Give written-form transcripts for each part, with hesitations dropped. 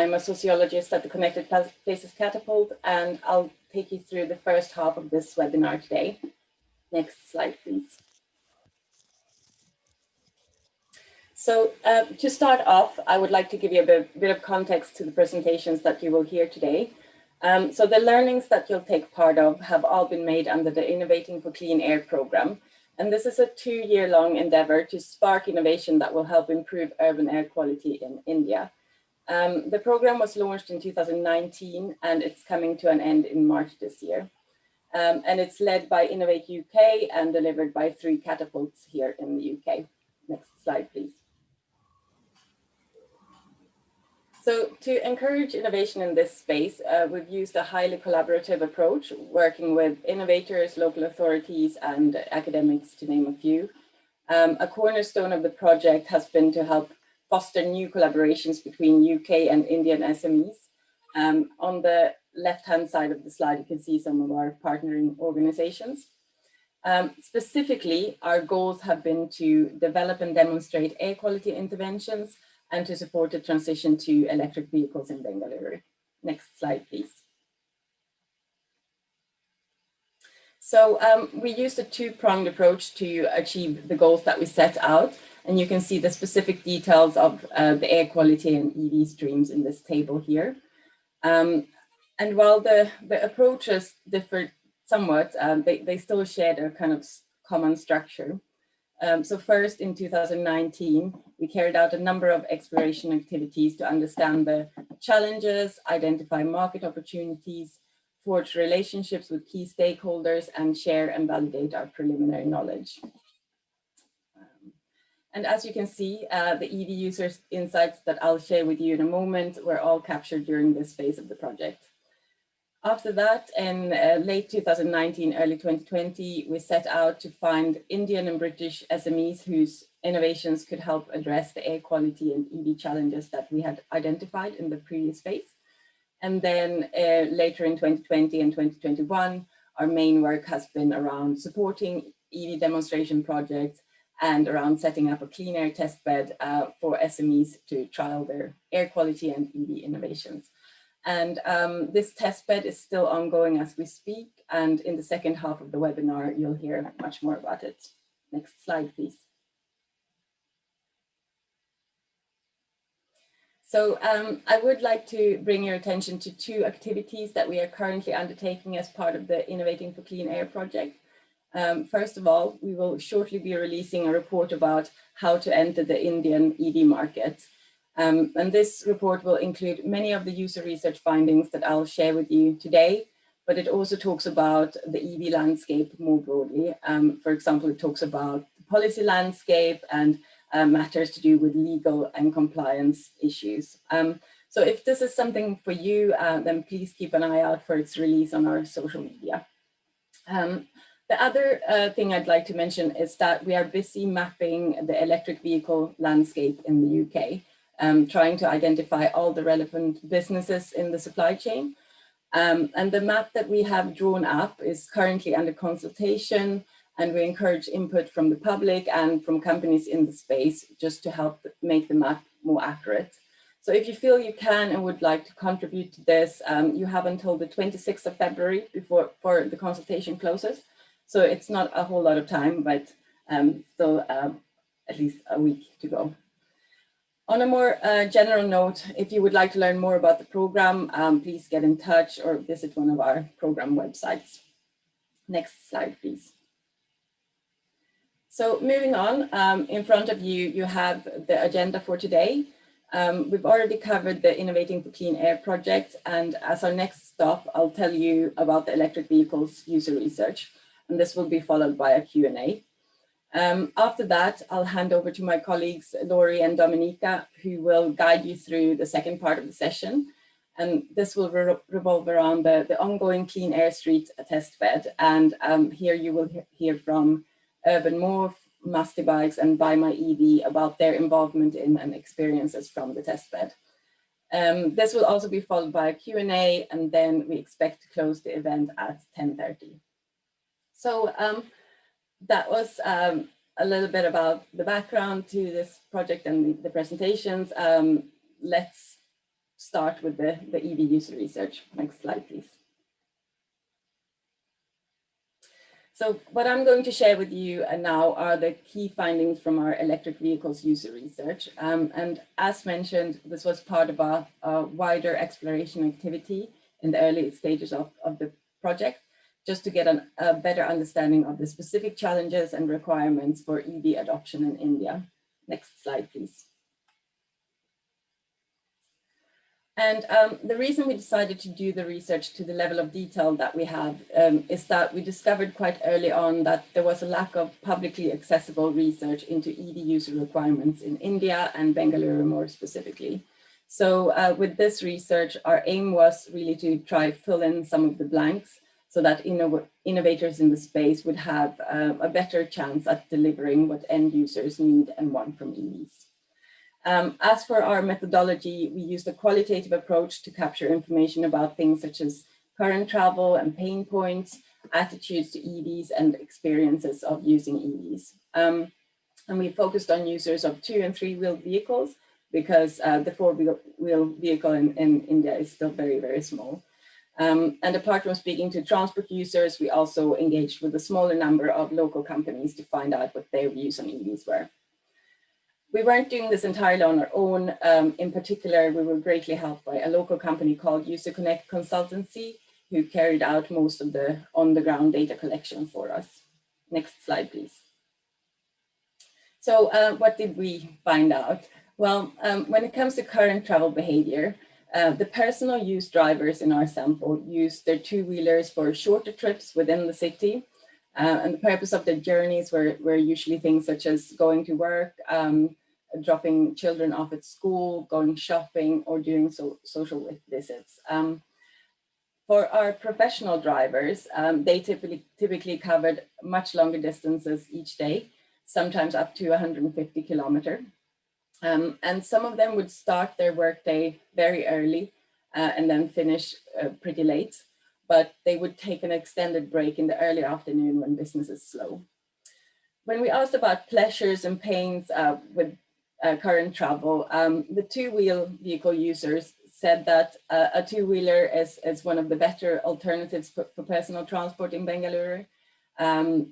I'm a sociologist at the Connected Places Catapult, and I'll take you through the first half of this webinar today. Next slide, please. So to start off, I would like to give you a bit of context to the presentations that you will hear today. So the learnings that you'll take part of have all been made under the Innovating for Clean Air program. And this is a 2-year-long endeavor to spark innovation that will help improve urban air quality in India. The program was launched in 2019, and it's coming to an end in March this year. And it's led by Innovate UK and delivered by 3 catapults here in the UK. Next slide, please. So to encourage innovation in this space, we've used a highly collaborative approach, working with innovators, local authorities, and academics, to name a few. A cornerstone of the project has been to help foster new collaborations between UK and Indian SMEs. On the left-hand side of the slide, you can see some of our partnering organizations. Specifically, our goals have been to develop and demonstrate air quality interventions and to support the transition to electric vehicles in Bengaluru. Next slide, please. So we used a 2-pronged approach to achieve the goals that we set out, and you can see the specific details of the air quality and EV streams in this table here. And while the approaches differed somewhat, they still shared a kind of common structure. So first, in 2019, we carried out a number of exploration activities to understand the challenges, identify market opportunities, forge relationships with key stakeholders, and share and validate our preliminary knowledge. And as you can see, the EV users' insights that I'll share with you in a moment were all captured during this phase of the project. After that, in late 2019, early 2020, we set out to find Indian and British SMEs whose innovations could help address the air quality and EV challenges that we had identified in the previous phase. And then later in 2020 and 2021, our main work has been around supporting EV demonstration projects and around setting up a clean air testbed for SMEs to trial their air quality and EV innovations. And this testbed is still ongoing as we speak. And in the second half of the webinar, you'll hear much more about it. Next slide, please. So I would like to bring your attention to 2 activities that we are currently undertaking as part of the Innovating for Clean Air project. First of all, we will shortly be releasing a report about how to enter the Indian EV market. And this report will include many of the user research findings that I'll share with you today, but it also talks about the EV landscape more broadly. For example, it talks about the policy landscape and matters to do with legal and compliance issues. So if this is something for you, then please keep an eye out for its release on our social media. The other thing I'd like to mention is that we are busy mapping the electric vehicle landscape in the UK. Trying to identify all the relevant businesses in the supply chain. And the map that we have drawn up is currently under consultation, and we encourage input from the public and from companies in the space just to help make the map more accurate. So if you feel you can and would like to contribute to this, you have until the 26th of February before the consultation closes. So it's not a whole lot of time, but still at least a week to go. On a more general note, if you would like to learn more about the program, please get in touch or visit one of our program websites. Next slide, please. So moving on, in front of you, you have the agenda for today. We've already covered the Innovating for Clean Air project, and as our next stop, I'll tell you about the electric vehicles user research, and this will be followed by a Q&A. After that, I'll hand over to my colleagues, Laurie and Dominika, who will guide you through the second part of the session. And this will revolve around the ongoing Clean Air Street testbed. And here you will hear from Urban Morph, Musty Bikes, and Buy My EV about their involvement in and experiences from the testbed. This will also be followed by a Q&A, and then we expect to close the event at 10:30. So that was a little bit about the background to this project and the presentations. Let's start with the EV user research. Next slide, please. So what I'm going to share with you now are the key findings from our electric vehicles user research. And as mentioned, this was part of a wider exploration activity in the early stages of the project, just to get a better understanding of the specific challenges and requirements for EV adoption in India. Next slide, please. And the reason we decided to do the research to the level of detail that we have is that we discovered quite early on that there was a lack of publicly accessible research into EV user requirements in India and Bengaluru more specifically. So with this research, our aim was really to try fill in some of the blanks so that innovators in the space would have a better chance at delivering what end users need and want from EVs. As for our methodology, we used a qualitative approach to capture information about things such as current travel and pain points, attitudes to EVs, and experiences of using EVs. And we focused on users of 2- and 3-wheeled vehicles because the 4-wheel vehicle in India is still very, very small. And apart from speaking to transport users, we also engaged with a smaller number of local companies to find out what their views on EVs were. We weren't doing this entirely on our own. In particular, we were greatly helped by a local company called User Connect Consultancy, who carried out most of the on-the-ground data collection for us. Next slide, please. So what did we find out? Well, when it comes to current travel behavior, the personal use drivers in our sample used their 2-wheelers for shorter trips within the city. And the purpose of their journeys were usually things such as going to work, dropping children off at school, going shopping, or doing social visits. For our professional drivers, they typically covered much longer distances each day, sometimes up to 150 kilometers. And some of them would start their workday very early and then finish pretty late, but they would take an extended break in the early afternoon when business is slow. When we asked about pleasures and pains with current travel, the 2-wheel vehicle users said that a 2-wheeler is one of the better alternatives for personal transport in Bengaluru. Our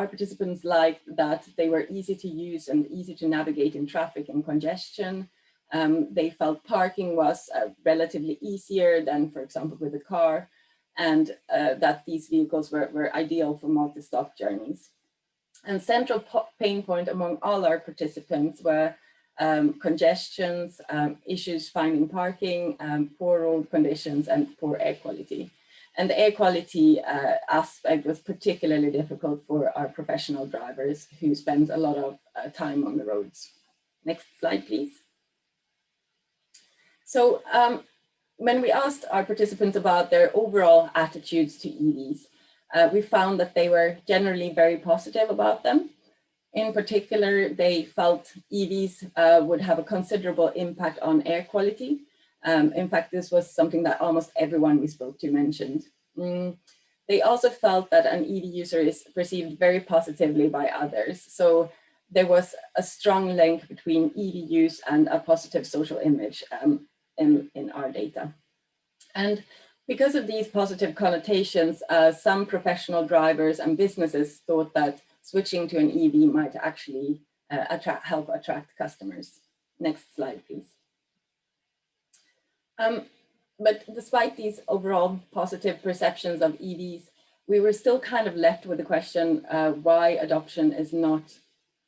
participants liked that they were easy to use and easy to navigate in traffic and congestion. They felt parking was relatively easier than, for example, with a car, and that these vehicles were ideal for multi-stop journeys. And central pain point among all our participants were congestions, issues finding parking, poor road conditions, and poor air quality. And the air quality aspect was particularly difficult for our professional drivers who spend a lot of time on the roads. Next slide, please. So when we asked our participants about their overall attitudes to EVs, we found that they were generally very positive about them. In particular, they felt EVs would have a considerable impact on air quality. In fact, this was something that almost everyone we spoke to mentioned. They also felt that an EV user is perceived very positively by others. So there was a strong link between EV use and a positive social image in our data. And because of these positive connotations, some professional drivers and businesses thought that switching to an EV might actually help attract customers. Next slide, please. But despite these overall positive perceptions of EVs, we were still kind of left with the question why adoption is not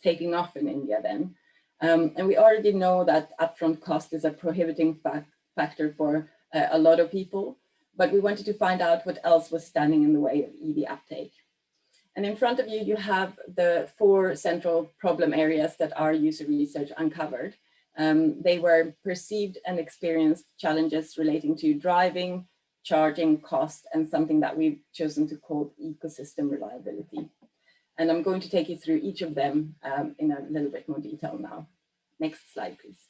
taking off in India then. And we already know that upfront cost is a prohibiting factor for a lot of people, but we wanted to find out what else was standing in the way of EV uptake. And in front of you, you have the 4 central problem areas that our user research uncovered. They were perceived and experienced challenges relating to driving, charging, cost, and something that we've chosen to call ecosystem reliability. And I'm going to take you through each of them in a little bit more detail now. Next slide, please.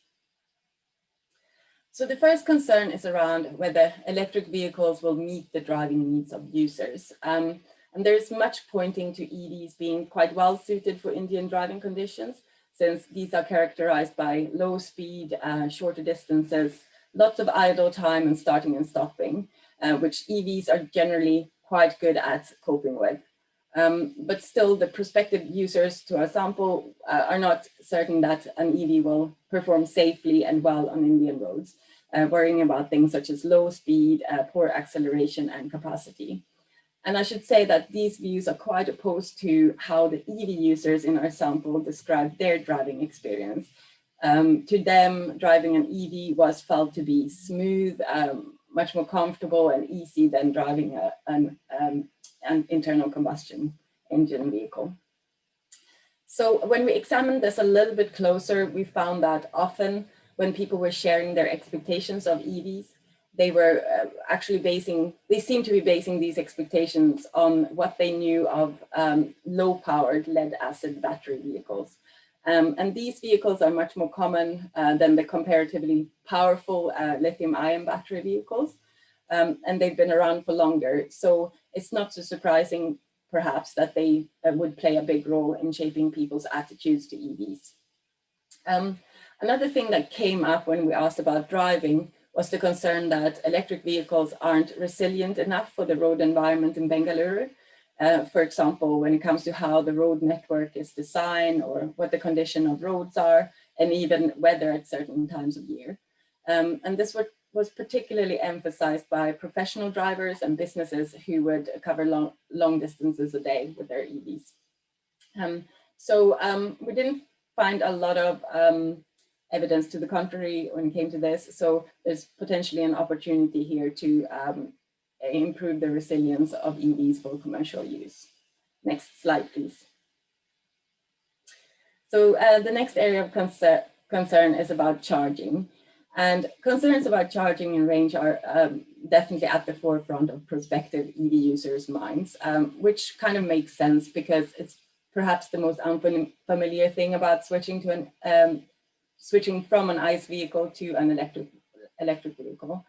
So the first concern is around whether electric vehicles will meet the driving needs of users. And there's much pointing to EVs being quite well suited for Indian driving conditions, since these are characterized by low speed, shorter distances, lots of idle time and starting and stopping, which EVs are generally quite good at coping with. But still, the prospective users to our sample are not certain that an EV will perform safely and well on Indian roads, worrying about things such as low speed, poor acceleration and capacity. And I should say that these views are quite opposed to how the EV users in our sample described their driving experience. To them, driving an EV was felt to be smooth, much more comfortable and easy than driving an internal combustion engine vehicle. So when we examined this a little bit closer, we found that often when people were sharing their expectations of EVs, they were they seemed to be basing these expectations on what they knew of low-powered lead-acid battery vehicles. And these vehicles are much more common than the comparatively powerful lithium-ion battery vehicles. And they've been around for longer. So it's not so surprising, perhaps, that they would play a big role in shaping people's attitudes to EVs. Another thing that came up when we asked about driving was the concern that electric vehicles aren't resilient enough for the road environment in Bengaluru. For example, when it comes to how the road network is designed or what the condition of roads are, and even weather at certain times of year. And this was particularly emphasized by professional drivers and businesses who would cover long distances a day with their EVs. So we didn't find a lot of evidence to the contrary when it came to this. So there's potentially an opportunity here to improve the resilience of EVs for commercial use. Next slide, please. So the next area of concern is about charging. And concerns about charging and range are definitely at the forefront of prospective EV users' minds, which kind of makes sense because it's perhaps the most unfamiliar thing about switching from an ICE vehicle to an electric vehicle.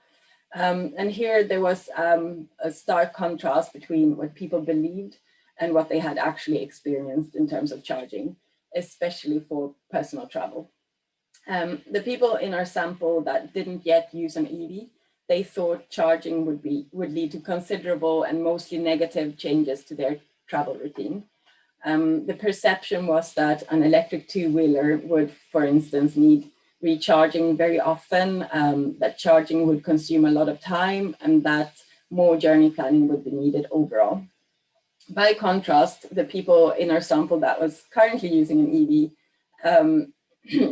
And here there was a stark contrast between what people believed and what they had actually experienced in terms of charging, especially for personal travel. The people in our sample that didn't yet use an EV, they thought charging would lead to considerable and mostly negative changes to their travel routine. The perception was that an electric two-wheeler would, for instance, need recharging very often, that charging would consume a lot of time, and that more journey planning would be needed overall. By contrast, the people in our sample that was currently using an EV,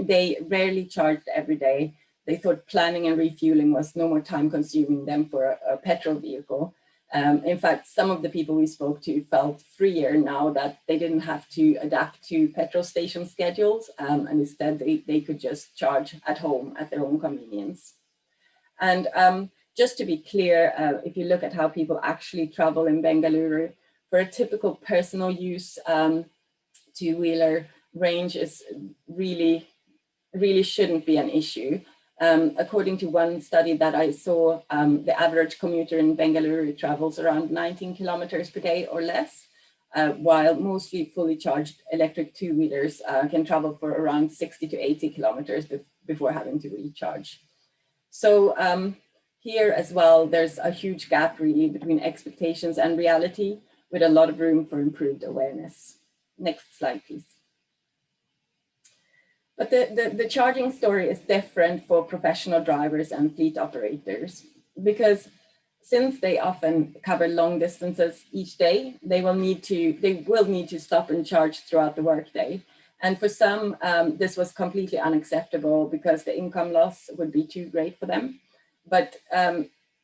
they rarely charged every day. They thought planning and refueling was no more time consuming than for a petrol vehicle. In fact, some of the people we spoke to felt freer now that they didn't have to adapt to petrol station schedules, and instead they could just charge at home at their own convenience. And just to be clear, if you look at how people actually travel in Bengaluru, for a typical personal use two-wheeler, range is really shouldn't be an issue. According to one study that I saw, the average commuter in Bengaluru travels around 19 kilometers per day or less, while mostly fully charged electric two-wheelers can travel for around 60 to 80 kilometers before having to recharge. So here as well, there's a huge gap really between expectations and reality, with a lot of room for improved awareness. Next slide, please. But the charging story is different for professional drivers and fleet operators, because since they often cover long distances each day, they will need to stop and charge throughout the workday. And for some, this was completely unacceptable because the income loss would be too great for them. But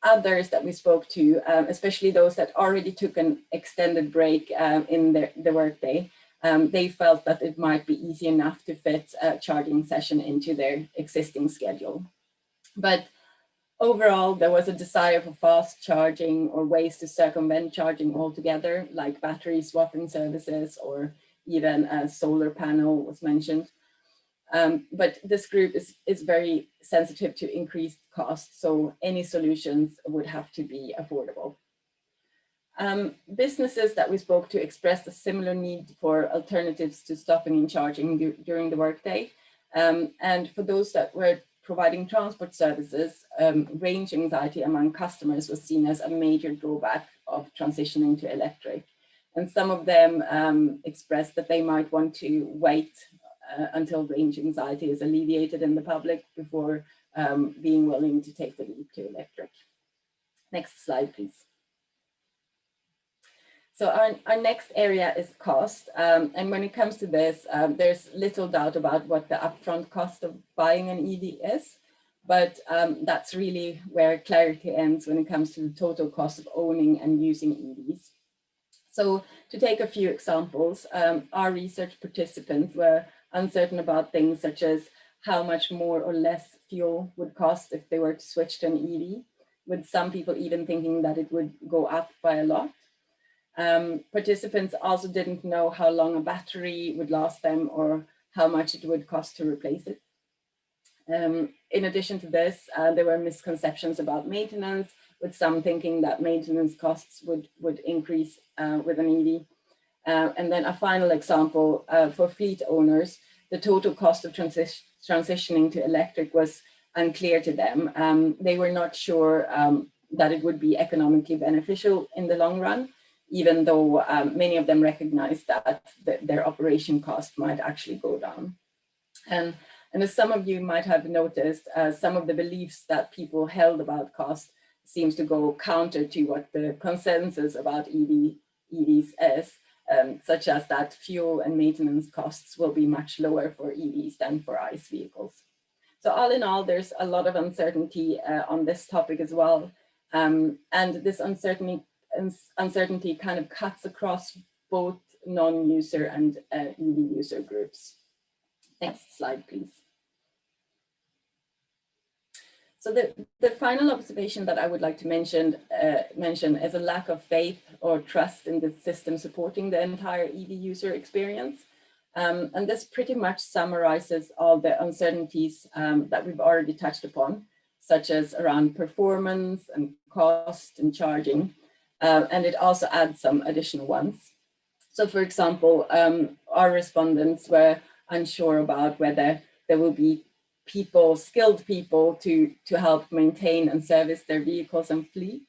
others that we spoke to, especially those that already took an extended break in the workday, they felt that it might be easy enough to fit a charging session into their existing schedule. But overall, there was a desire for fast charging or ways to circumvent charging altogether, like battery swapping services or even a solar panel was mentioned. But this group is very sensitive to increased costs, so any solutions would have to be affordable. Businesses that we spoke to expressed a similar need for alternatives to stopping and charging during the workday. And for those that were providing transport services, range anxiety among customers was seen as a major drawback of transitioning to electric. And some of them expressed that they might want to wait until range anxiety is alleviated in the public before being willing to take the leap to electric. Next slide, please. So our next area is cost. And when it comes to this, there's little doubt about what the upfront cost of buying an EV is, but that's really where clarity ends when it comes to the total cost of owning and using EVs. So to take a few examples, our research participants were uncertain about things such as how much more or less fuel would cost if they were to switch to an EV, with some people even thinking that it would go up by a lot. Participants also didn't know how long a battery would last them or how much it would cost to replace it. In addition to this, there were misconceptions about maintenance, with some thinking that maintenance costs would increase with an EV. And then a final example, for fleet owners, the total cost of transitioning to electric was unclear to them. They were not sure that it would be economically beneficial in the long run, even though many of them recognized that their operation cost might actually go down. And as some of you might have noticed, some of the beliefs that people held about cost seems to go counter to what the consensus about EVs is, such as that fuel and maintenance costs will be much lower for EVs than for ICE vehicles. So all in all, there's a lot of uncertainty on this topic as well. And this uncertainty kind of cuts across both non-user and EV user groups. Next slide, please. So the final observation that I would like to mention is a lack of faith or trust in the system supporting the entire EV user experience. And this pretty much summarizes all the uncertainties that we've already touched upon, such as around performance and cost and charging. And it also adds some additional ones. So for example, our respondents were unsure about whether there will be skilled people to help maintain and service their vehicles and fleets.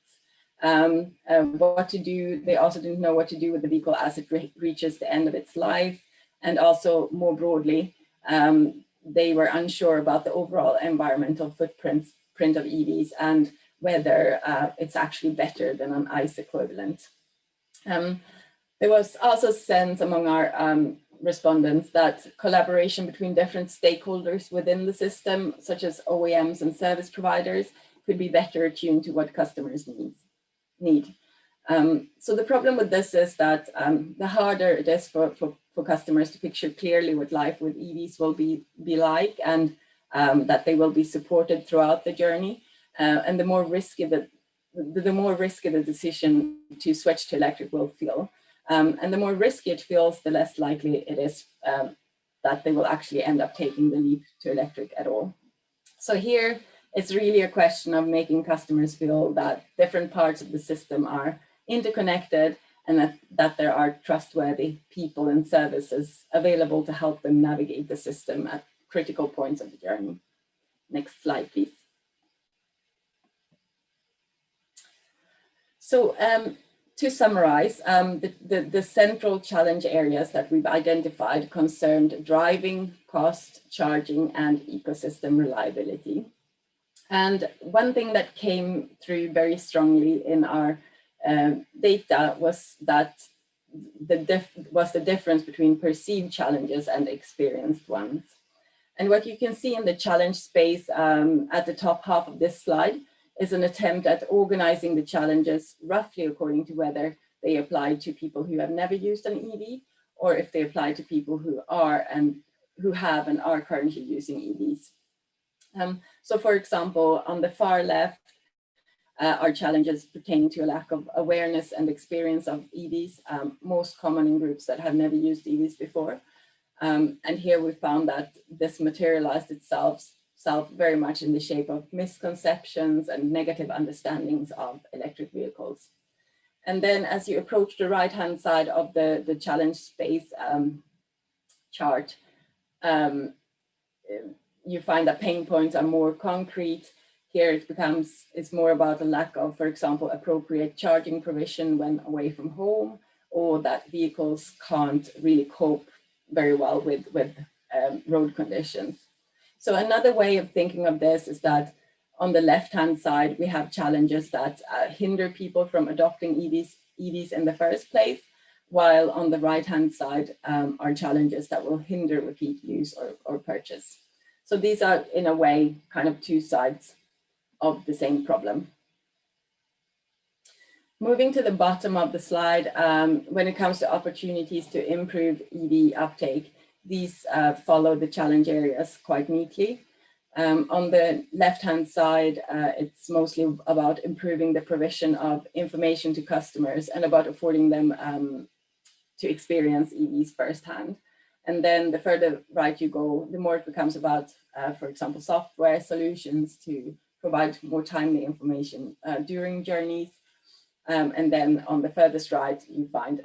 What to do, they also didn't know what to do with the vehicle as it reaches the end of its life. And also more broadly, they were unsure about the overall environmental footprint of EVs and whether it's actually better than an ICE equivalent. There was also sense among our respondents that collaboration between different stakeholders within the system, such as OEMs and service providers, could be better attuned to what customers need. So the problem with this is that the harder it is for customers to picture clearly what life with EVs will be like, and that they will be supported throughout the journey, and the more risky the decision to switch to electric will feel. And the more risky it feels, the less likely it is that they will actually end up taking the leap to electric at all. So here, it's really a question of making customers feel that different parts of the system are interconnected and that there are trustworthy people and services available to help them navigate the system at critical points of the journey. Next slide, please. So to summarize, the central challenge areas that we've identified concerned driving, cost, charging, and ecosystem reliability. And one thing that came through very strongly in our data was that the difference between perceived challenges and experienced ones. And what you can see in the challenge space at the top half of this slide is an attempt at organizing the challenges roughly according to whether they apply to people who have never used an EV or if they apply to people who have and are currently using EVs. So for example, on the far left, are challenges pertaining to a lack of awareness and experience of EVs, most common in groups that have never used EVs before. And here we found that this materialized itself very much in the shape of misconceptions and negative understandings of electric vehicles. And then as you approach the right-hand side of the challenge space chart, you find that pain points are more concrete. Here it's more about a lack of, for example, appropriate charging provision when away from home, or that vehicles can't really cope very well with road conditions. So another way of thinking of this is that on the left-hand side, we have challenges that hinder people from adopting EVs in the first place, while on the right-hand side are challenges that will hinder repeat use or purchase. So these are, in a way, kind of two sides of the same problem. Moving to the bottom of the slide, when it comes to opportunities to improve EV uptake, these follow the challenge areas quite neatly. On the left-hand side, it's mostly about improving the provision of information to customers and about affording them to experience EVs firsthand. And then the further right you go, the more it becomes about, for example, software solutions to provide more timely information during journeys. And then on the furthest right, you find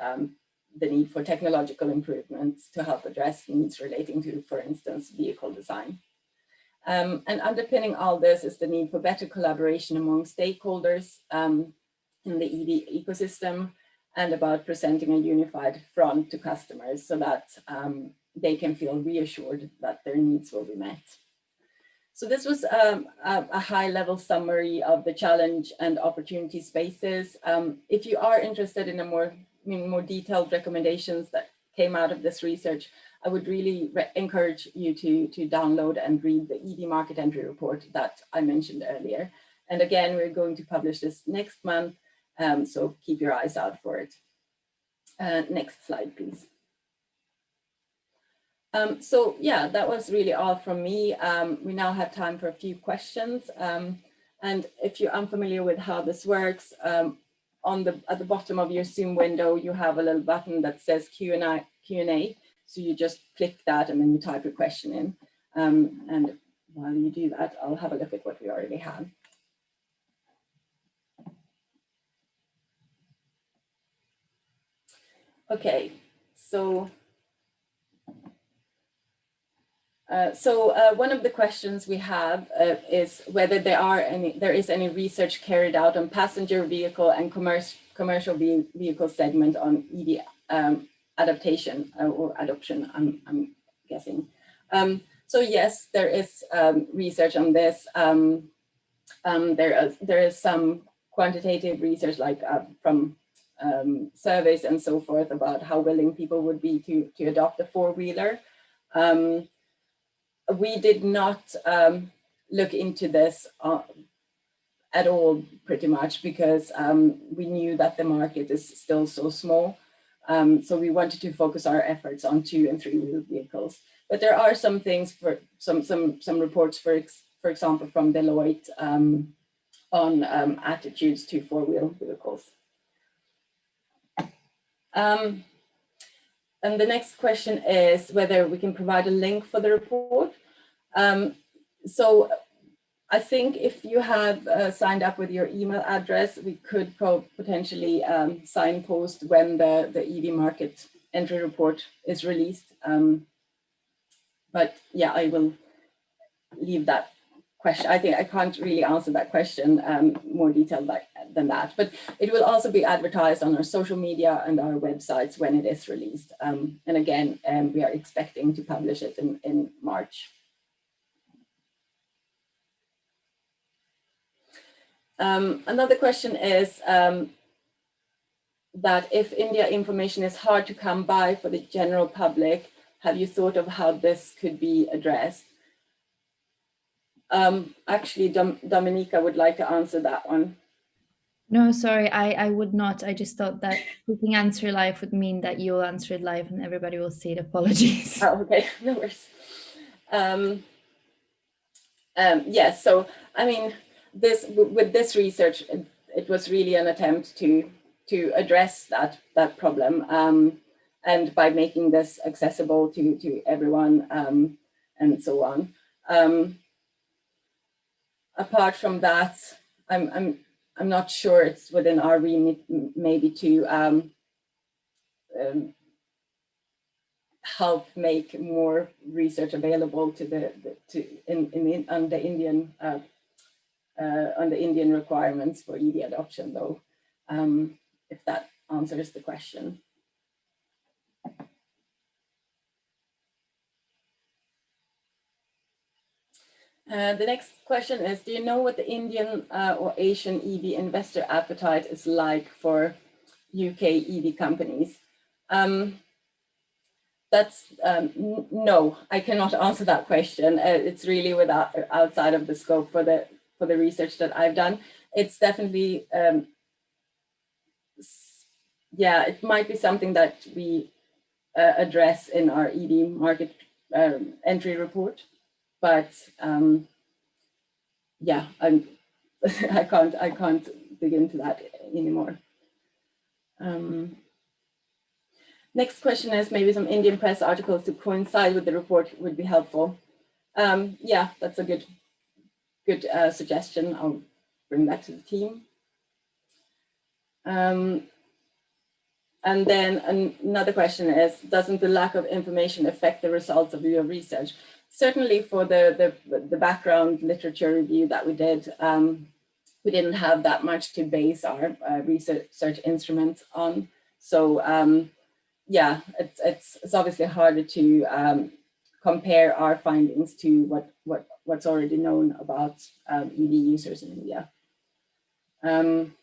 the need for technological improvements to help address needs relating to, for instance, vehicle design. And underpinning all this is the need for better collaboration among stakeholders in the EV ecosystem, and about presenting a unified front to customers so that they can feel reassured that their needs will be met. So this was a high-level summary of the challenge and opportunity spaces. If you are interested in more detailed recommendations that came out of this research, I would really encourage you to download and read the EV market entry report that I mentioned earlier. And again, we're going to publish this next month, so keep your eyes out for it. Next slide, please. So yeah, that was really all from me. We now have time for a few questions. And if you're unfamiliar with how this works, at the bottom of your Zoom window, you have a little button that says Q&A. So you just click that and then you type your question in. And while you do that, I'll have a look at what we already have. Okay, so one of the questions we have is whether there is any research carried out on passenger vehicle and commercial vehicle segment on EV adaptation or adoption, I'm guessing. So yes, there is research on this. There is some quantitative research, like from surveys and so forth, about how willing people would be to adopt a four-wheeler. We did not look into this at all, pretty much, because we knew that the market is still so small. So we wanted to focus our efforts on 2- and 3-wheeled vehicles. But there are some things, for some reports, for example, from Deloitte on attitudes to 4-wheel vehicles. And the next question is whether we can provide a link for the report. So I think if you have signed up with your email address, we could potentially signpost when the EV market entry report is released. But yeah, I will leave that question. I think I can't really answer that question more detailed than that, but it will also be advertised on our social media and our websites when it is released. And again, we are expecting to publish it in March. Another question is that if India information is hard to come by for the general public, have you thought of how this could be addressed? Actually, Dominika would like to answer that one. No, sorry, I would not. I just thought that clicking answer live would mean that you'll answer it live and everybody will see it. Apologies. Oh, okay, no worries. Yes, so I mean, with this research, it was really an attempt to address that problem, and by making this accessible to everyone and so on. Apart from that, I'm I'm not sure it's within our remit maybe to help make more research available to on the Indian requirements for EV adoption, though, if that answers the question. The next question is, do you know what the Indian or Asian EV investor appetite is like for UK EV companies? No, I cannot answer that question. It's really outside of the scope for the research that I've done. It's definitely, yeah, it might be something that we address in our EV market entry report, but yeah, I can't dig into that anymore. Next question is, maybe some Indian press articles to coincide with the report would be helpful. Yeah, that's a good suggestion. I'll bring that to the team. And then another question is, doesn't the lack of information affect the results of your research? Certainly for the background literature review that we did, we didn't have that much to base our research instruments on. So yeah, it's obviously harder to compare our findings to what's already known about EV users in India. And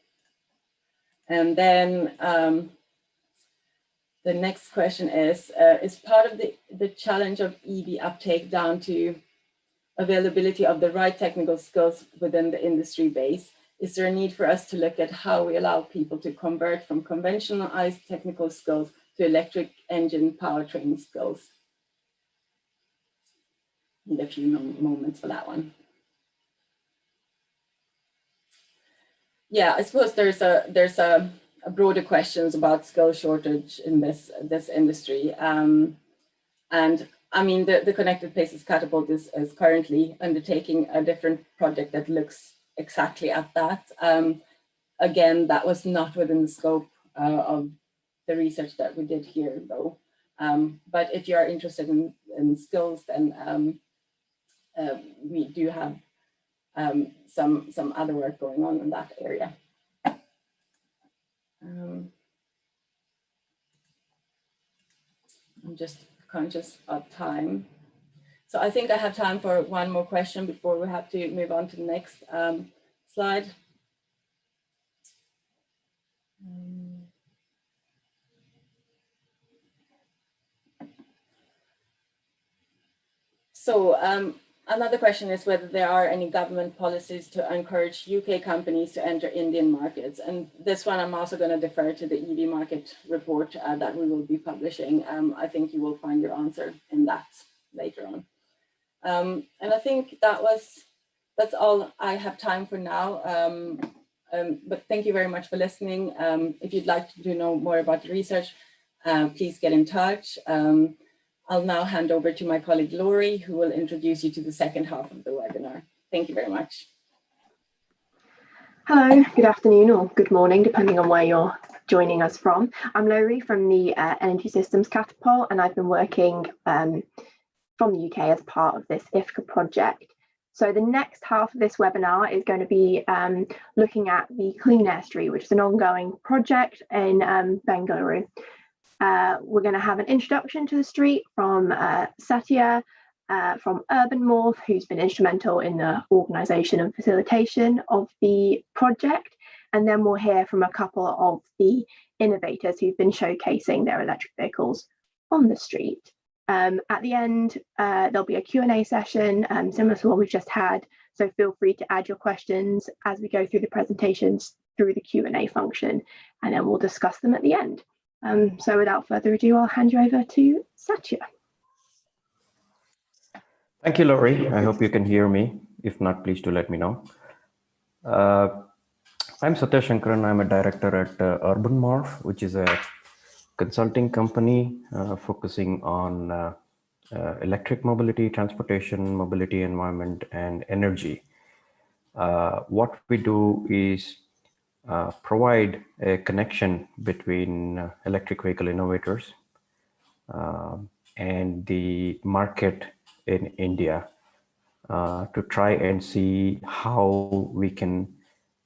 then the next question is part of the challenge of EV uptake down to availability of the right technical skills within the industry base? Is there a need for us to look at how we allow people to convert from conventional ICE technical skills to electric engine powertrain skills? Need a few moments for that one. Yeah, I suppose there's a broader questions about skill shortage in this industry. And I mean, the Connected Places Catapult is currently undertaking a different project that looks exactly at that. Again, that was not within the scope of the research that we did here, though. But if you are interested in skills, then we do have some other work going on in that area. I'm just conscious of time. So I think I have time for one more question before we have to move on to the next slide. So another question is whether there are any government policies to encourage UK companies to enter Indian markets. And this one I'm also going to defer to the EV market report that we will be publishing. I think you will find your answer in that later on. And I think that's all I have time for now. But thank you very much for listening. If you'd like to know more about the research, please get in touch. I'll now hand over to my colleague Laurie, who will introduce you to the second half of the webinar. Thank you very much. Hello, good afternoon or good morning, depending on where you're joining us from. I'm Laurie from the Energy Systems Catapult, and I've been working from the UK as part of this IFCA project. So the next half of this webinar is going to be looking at the Clean Air Street, which is an ongoing project in Bengaluru. We're going to have an introduction to the street from Satya from Urban Morph, who's been instrumental in the organisation and facilitation of the project. And then we'll hear from a couple of the innovators who've been showcasing their electric vehicles on the street. At the end, there'll be a Q&A session similar to what we've just had. So feel free to add your questions as we go through the presentations through the Q&A function, and then we'll discuss them at the end. So without further ado, I'll hand you over to Satya. Thank you, Laurie. I hope you can hear me. If not, please do let me know. I'm Satya Shankaran. I'm a director at Urban Morph, which is a consulting company focusing on electric mobility, transportation, mobility, environment, and energy. What we do is provide a connection between electric vehicle innovators and the market in India to try and see how we can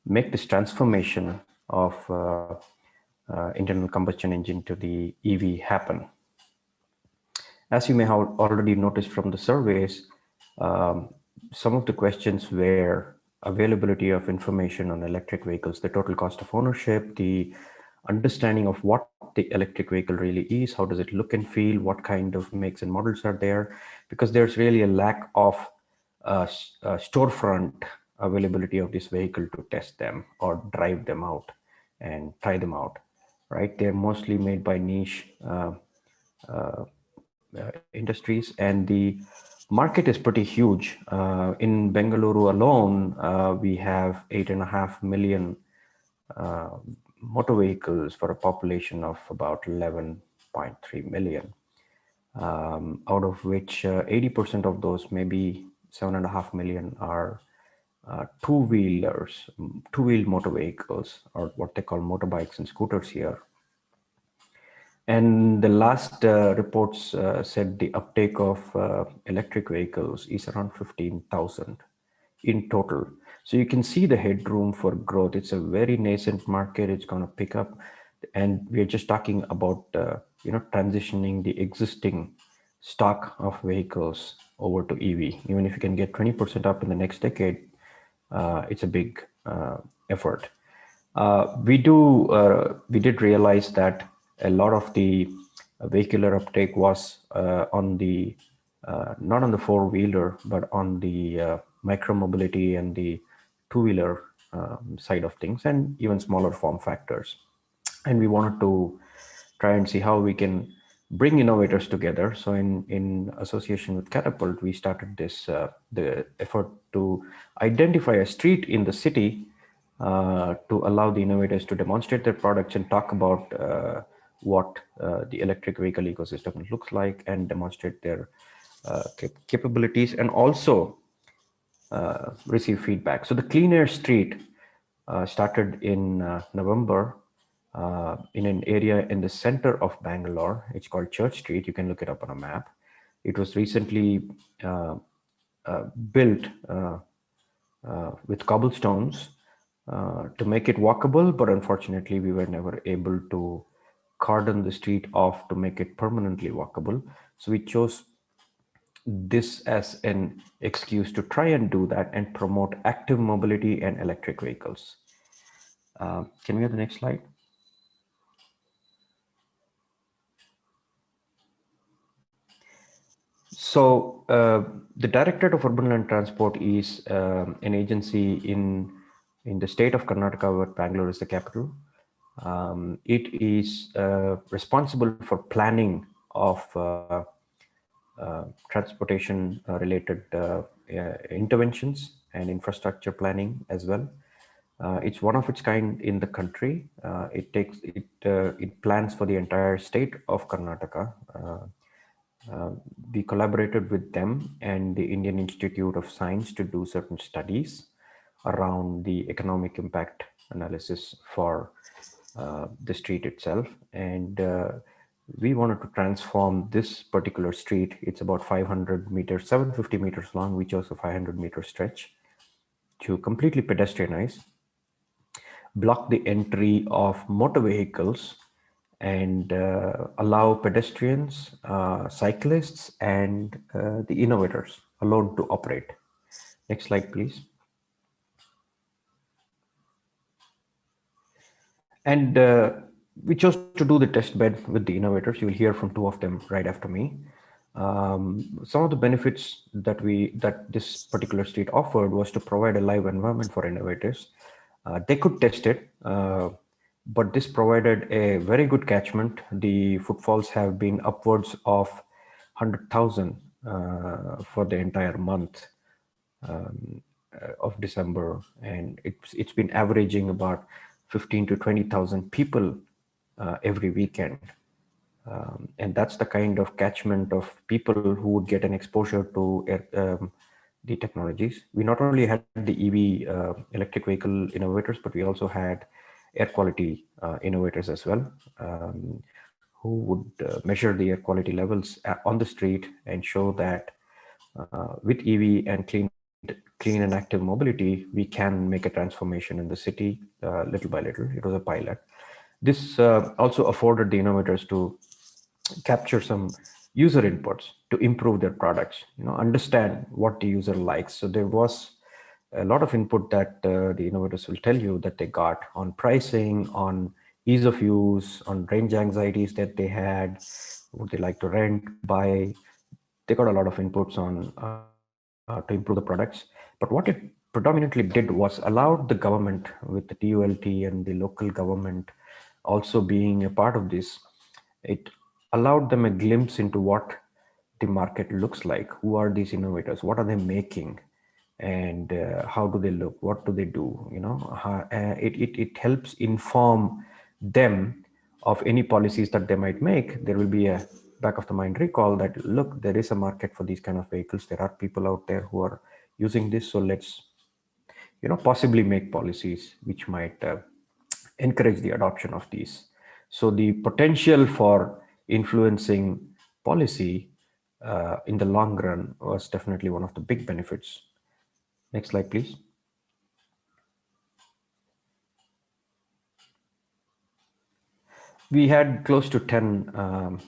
make this transformation of internal combustion engine to the EV happen. As you may have already noticed from the surveys, some of the questions were availability of information on electric vehicles, the total cost of ownership, the understanding of what the electric vehicle really is, how does it look and feel, what kind of makes and models are there, because there's really a lack of storefront availability of this vehicle to test them or drive them out and try them out, right? They're mostly made by niche industries, and the market is pretty huge. In Bengaluru alone, we have 8.5 million motor vehicles for a population of about 11.3 million, out of which 80% of those, maybe 7.5 million, are two-wheeled motor vehicles, or what they call motorbikes and scooters here. And the last reports said the uptake of electric vehicles is around 15,000 in total. So you can see the headroom for growth. It's a very nascent market. It's going to pick up, and we're just talking about transitioning the existing stock of vehicles over to EV. Even if you can get 20% up in the next decade, it's a big effort. We did realize that a lot of the vehicular uptake was on the not on the four-wheeler, but on the micro-mobility and the two-wheeler side of things, and even smaller form factors. And we wanted to try and see how we can bring innovators together. So in association with Catapult, we started this the effort to identify a street in the city to allow the innovators to demonstrate their products and talk about what the electric vehicle ecosystem looks like, and demonstrate their capabilities, and also receive feedback. So the Clean Air Street started in November in an area in the center of Bangalore. It's called Church Street. You can look it up on a map. It was recently built with cobblestones to make it walkable, but unfortunately we were never able to cordon the street off to make it permanently walkable. So we chose this as an excuse to try and do that and promote active mobility and electric vehicles. Can we have the next slide? So the Directorate of Urban Land Transport is an agency in the state of Karnataka, where Bangalore is the capital. It is responsible for planning of transportation related interventions and infrastructure planning as well. It's one of its kind in the country. It plans for the entire state of Karnataka. We collaborated with them and the Indian Institute of Science to do certain studies around the economic impact analysis for the street itself. And we wanted to transform this particular street. It's about 500 meters, 750 meters long. We chose a 500-meter stretch to completely pedestrianize, block the entry of motor vehicles, and allow pedestrians, cyclists, and the innovators alone to operate. Next slide, please. And we chose to do the test bed with the innovators. You will hear from two of them right after me. Some of the benefits that this particular street offered was to provide a live environment for innovators. They could test it, but this provided a very good catchment. The footfalls have been upwards of 100,000 for the entire month of December, and it's been averaging about 15 to 20,000 people every weekend. And that's the kind of catchment of people who would get an exposure to the technologies. We not only had the EV electric vehicle innovators, but we also had air quality innovators as well, who would measure the air quality levels on the street and show that with EV and clean and active mobility, we can make a transformation in the city little by little. It was a pilot. This also afforded the innovators to capture some user inputs to improve their products, understand what the user likes. So there was a lot of input that the innovators will tell you that they got on pricing, on ease of use, on range anxieties that they had, would they like to rent, buy. They got a lot of inputs on to improve the products. But what it predominantly did was allowed the government, with the TULT and the local government also being a part of this, it allowed them a glimpse into what the market looks like. Who are these innovators? What are they making? And how do they look? What do they do? It helps inform them of any policies that they might make. There will be a back of the mind recall that, look, there is a market for these kind of vehicles. There are people out there who are using this. So let's, possibly make policies which might encourage the adoption of these. So the potential for influencing policy in the long run was definitely one of the big benefits. Next slide, please. We had close to 10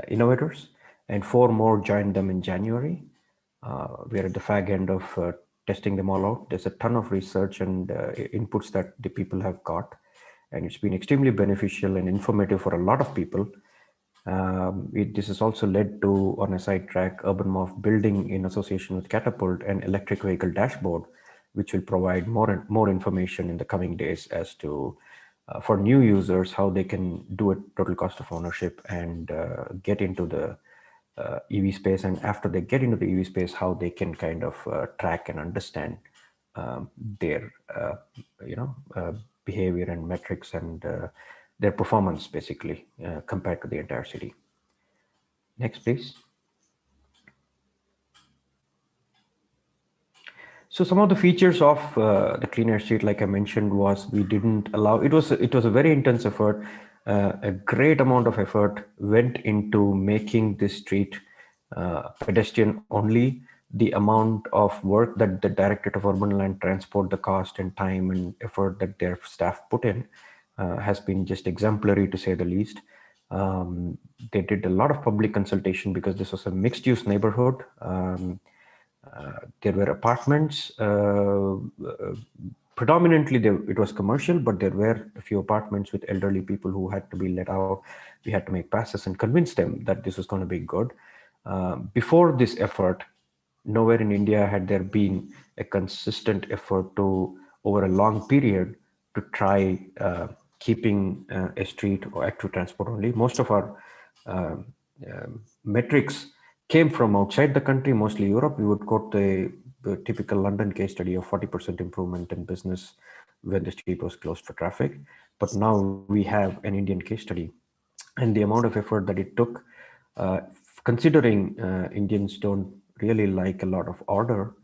innovators, and 4 more joined them in January. We're at the fag end of testing them all out. There's a ton of research and inputs that the people have got, and it's been extremely beneficial and informative for a lot of people. This has also led to, on a side track, Urban Morph building, in association with Catapult, an electric vehicle dashboard, which will provide more information in the coming days as to for new users how they can do a total cost of ownership and get into the EV space, and after they get into the EV space, how they can kind of track and understand their behavior and metrics and their performance, basically, compared to the entire city. Next, please. So some of the features of the Clean Air Street, like I mentioned, was we didn't allow, it was a very intense effort. A great amount of effort went into making this street pedestrian only. The amount of work that the Directorate of Urban Land Transport, the cost and time and effort that their staff put in has been just exemplary, to say the least. They did a lot of public consultation because this was a mixed use neighborhood. There were apartments, predominantly it was commercial, but there were a few apartments with elderly people who had to be let out. We had to make passes and convince them that this was going to be good. Before this effort, nowhere in India had there been a consistent effort to, over a long period, to try keeping a street or active transport only. Most of our metrics came from outside the country, mostly Europe. We would quote the typical London case study of 40% improvement in business when the street was closed for traffic. But now we have an Indian case study, and the amount of effort that it took, considering Indians don't really like a lot of order,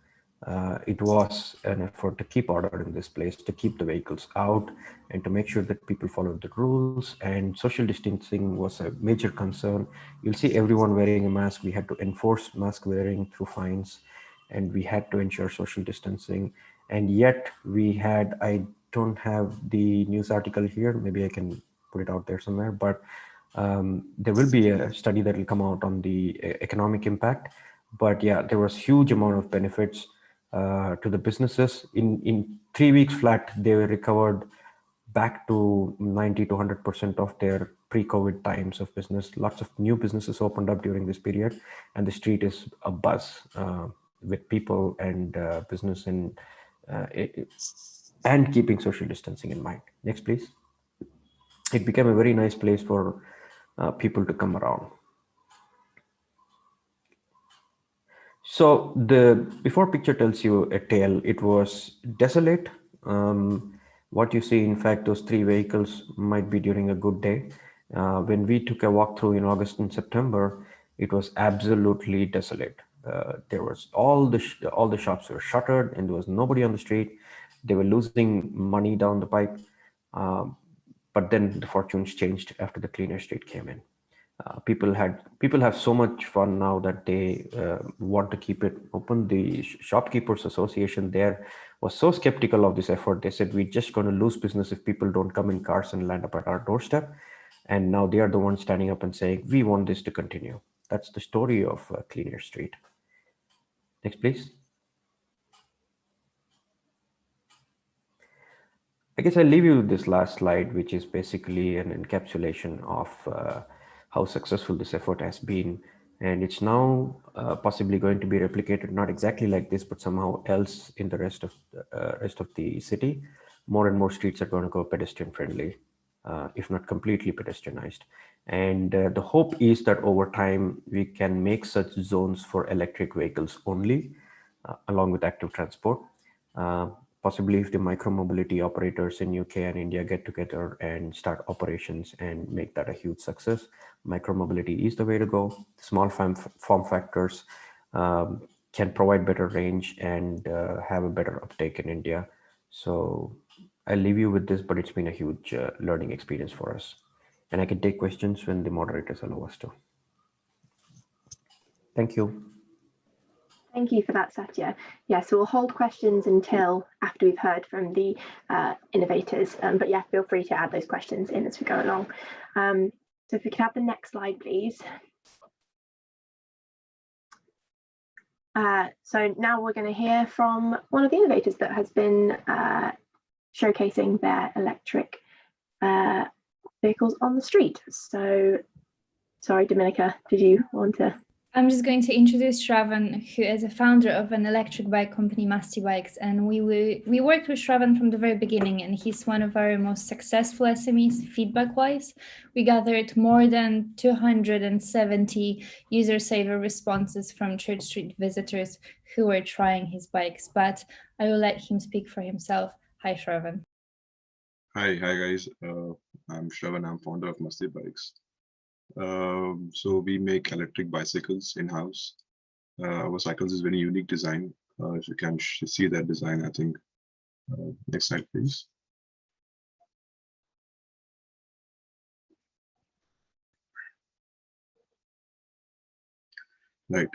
it was an effort to keep order in this place, to keep the vehicles out, and to make sure that people followed the rules. And social distancing was a major concern. You'll see everyone wearing a mask. We had to enforce mask wearing through fines, and we had to ensure social distancing. And yet we had, I don't have the news article here, maybe I can put it out there somewhere, but there will be a study that will come out on the economic impact. But yeah, there was huge amount of benefits to the businesses. In 3 weeks flat, they were recovered back to 90 to 100% of their pre-COVID times of business. Lots of new businesses opened up during this period, and the street is abuzz with people and business and keeping social distancing in mind. Next, please. It became a very nice place for people to come around. So the before picture tells you a tale. It was desolate. What you see, in fact, those 3 vehicles might be during a good day. When we took a walk through in August and September, it was absolutely desolate. There was all the shops were shuttered, and there was nobody on the street. They were losing money down the pipe. But then the fortunes changed after the cleaner street came in. People have so much fun now that they want to keep it open. The shopkeepers association there was so skeptical of this effort. They said, we're just going to lose business if people don't come in cars and land up at our doorstep. And now they are the ones standing up and saying, we want this to continue. That's the story of Cleaner Street. Next, please. I guess I'll leave you with this last slide, which is basically an encapsulation of how successful this effort has been. And it's now possibly going to be replicated, not exactly like this, but somehow else in the rest of the city. More and more streets are going to go pedestrian friendly, if not completely pedestrianized. And the hope is that over time, we can make such zones for electric vehicles only, along with active transport. Possibly if the micromobility operators in UK and India get together and start operations and make that a huge success, micromobility is the way to go. Small form factors can provide better range and have a better uptake in India. So I'll leave you with this, but it's been a huge learning experience for us. And I can take questions when the moderators allow us to. Thank you. Thank you for that, Satya. Yeah, so we'll hold questions until after we've heard from the innovators. But yeah, feel free to add those questions in as we go along. So if we could have the next slide, please. So now we're going to hear from one of the innovators that has been showcasing their electric vehicles on the street. So, sorry, Dominica, did you want to? I'm just going to introduce Shravan, who is a founder of an electric bike company, Masti Bikes. And we worked with Shravan from the very beginning, and he's one of our most successful SMEs feedback-wise. We gathered more than 270 user-saver responses from Church Street visitors who were trying his bikes, but I will let him speak for himself. Hi, Shravan. Hi guys. I'm Shravan. I'm founder of Masti Bikes. So we make electric bicycles in-house. Our cycles is very unique design. If you can see that design, I think. Next slide, please. Right.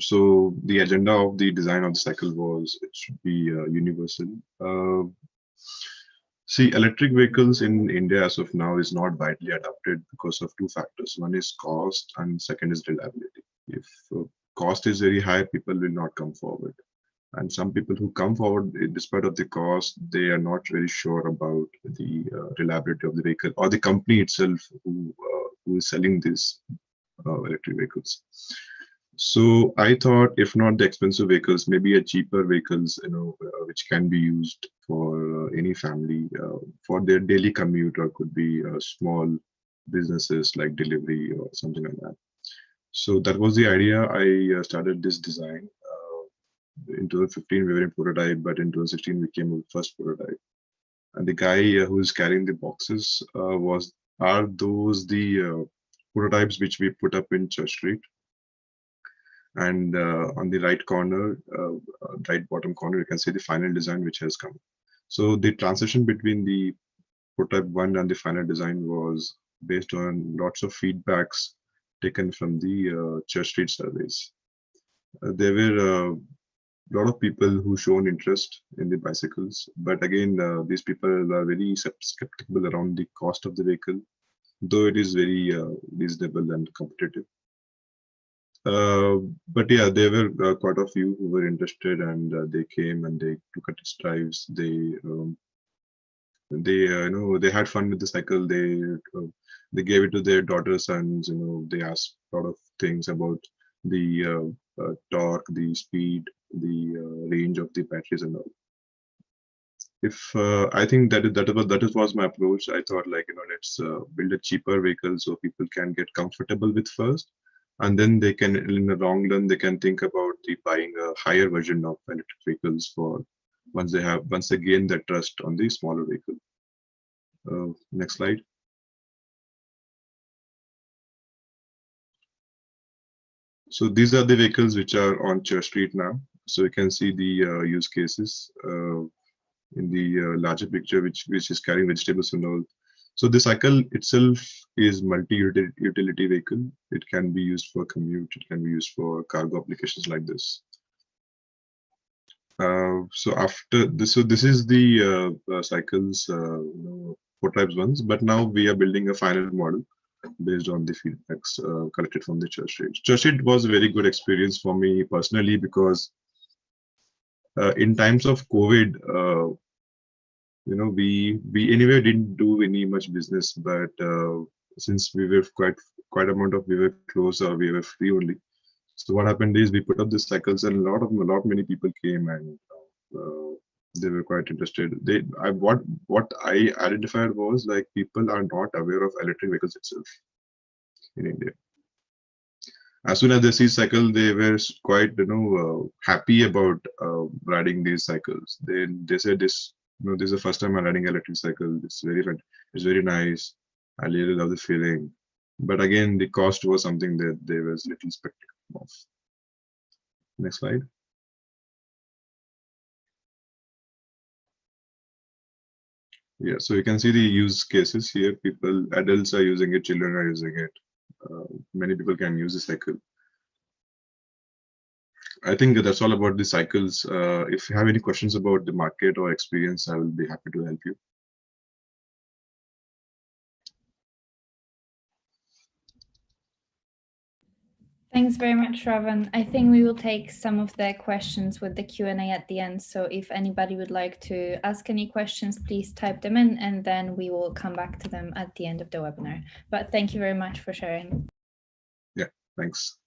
So the agenda of the design of the cycle was it should be universal. See, electric vehicles in India as of now is not widely adopted because of two factors. One is cost and second is reliability. If cost is very high, people will not come forward. And some people who come forward, despite of the cost, they are not very sure about the reliability of the vehicle or the company itself who is selling these electric vehicles. So I thought, if not the expensive vehicles, maybe a cheaper vehicles, which can be used for any family for their daily commute, or could be small businesses like delivery or something like that. So that was the idea. I started this design. In 2015, we were in prototype, but in 2016, we came with first prototype. And the guy who is carrying the boxes are those the prototypes which we put up in Church Street. And on the right corner, right bottom corner, you can see the final design which has come. So the transition between the prototype 1 and the final design was based on lots of feedbacks taken from the Church Street surveys. There were a lot of people who shown interest in the bicycles, but again, these people are very skeptical around the cost of the vehicle, though it is very reasonable and competitive. But yeah, there were quite a few who were interested, and they came and they took a test drives. They had fun with the cycle. They gave it to their daughters, sons. They asked a lot of things about the torque, the speed, the range of the batteries, and all. I think that was my approach. I thought, like, let's build a cheaper vehicle so people can get comfortable with first. And then they can, in the long run, they can think about buying a higher version of electric vehicles for once they gain that trust on the smaller vehicle. Next slide. So these are the vehicles which are on Church Street now. So you can see the use cases in the larger picture, which is carrying vegetables and all. So the cycle itself is multi-utility vehicle. It can be used for commute. It can be used for cargo applications like this. So after this, so this is the cycles prototypes ones. But now we are building a final model based on the feedbacks collected from the Church Street. Church Street was a very good experience for me personally because in times of COVID, we anyway didn't do any much business, but since we were quite amount of we were close or we were free only. So what happened is we put up the cycles and many people came and they were quite interested. What I identified was like people are not aware of electric vehicles itself in India. As soon as they see cycle, they were quite happy about riding these cycles. They said this is the first time I'm riding electric cycle. It's very nice. I really love the feeling. But again, the cost was something that they was little skeptical of. Next slide. Yeah, so you can see the use cases here. Adults are using it, children are using it. Many people can use the cycle. I think that's all about the cycles. If you have any questions about the market or experience, I will be happy to help you. Thanks very much, Shravan. I think we will take some of the questions with the Q&A at the end. So if anybody would like to ask any questions, please type them in and then we will come back to them at the end of the webinar. But thank you very much for sharing. Yeah, thanks.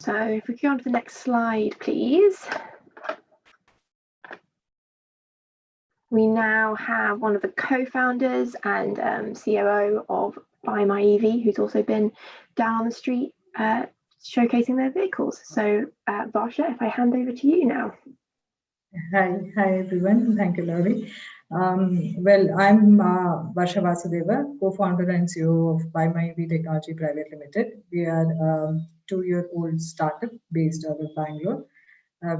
So if we go on to the next slide, please. We now have one of the co-founders and COO of Buy My EV, who's also been down on the street showcasing their vehicles. So Varsha, if I hand over to you now. Hi everyone. Thank you, Laurie. Well, I'm Varsha Vasudeva, co-founder and CEO of Buy My EV Technology Private Limited. We are a 2-year-old startup based out of Bangalore.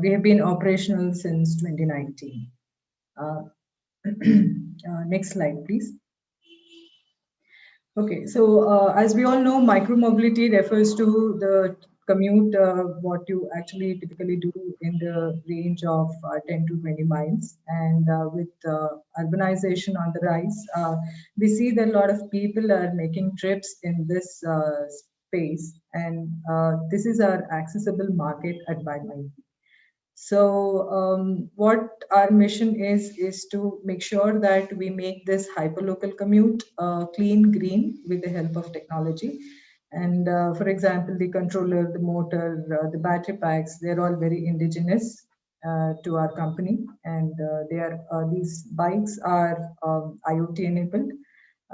We have been operational since 2019. Next slide, please. Okay, so as we all know, micromobility refers to the commute, what you actually typically do in the range of 10 to 20 miles. And with urbanization on the rise, we see that a lot of people are making trips in this space. And this is our accessible market at Buy My EV. So what our mission is to make sure that we make this hyperlocal commute clean, green with the help of technology. And for example, the controller, the motor, the battery packs, they're all very indigenous to our company. And these bikes are IoT enabled.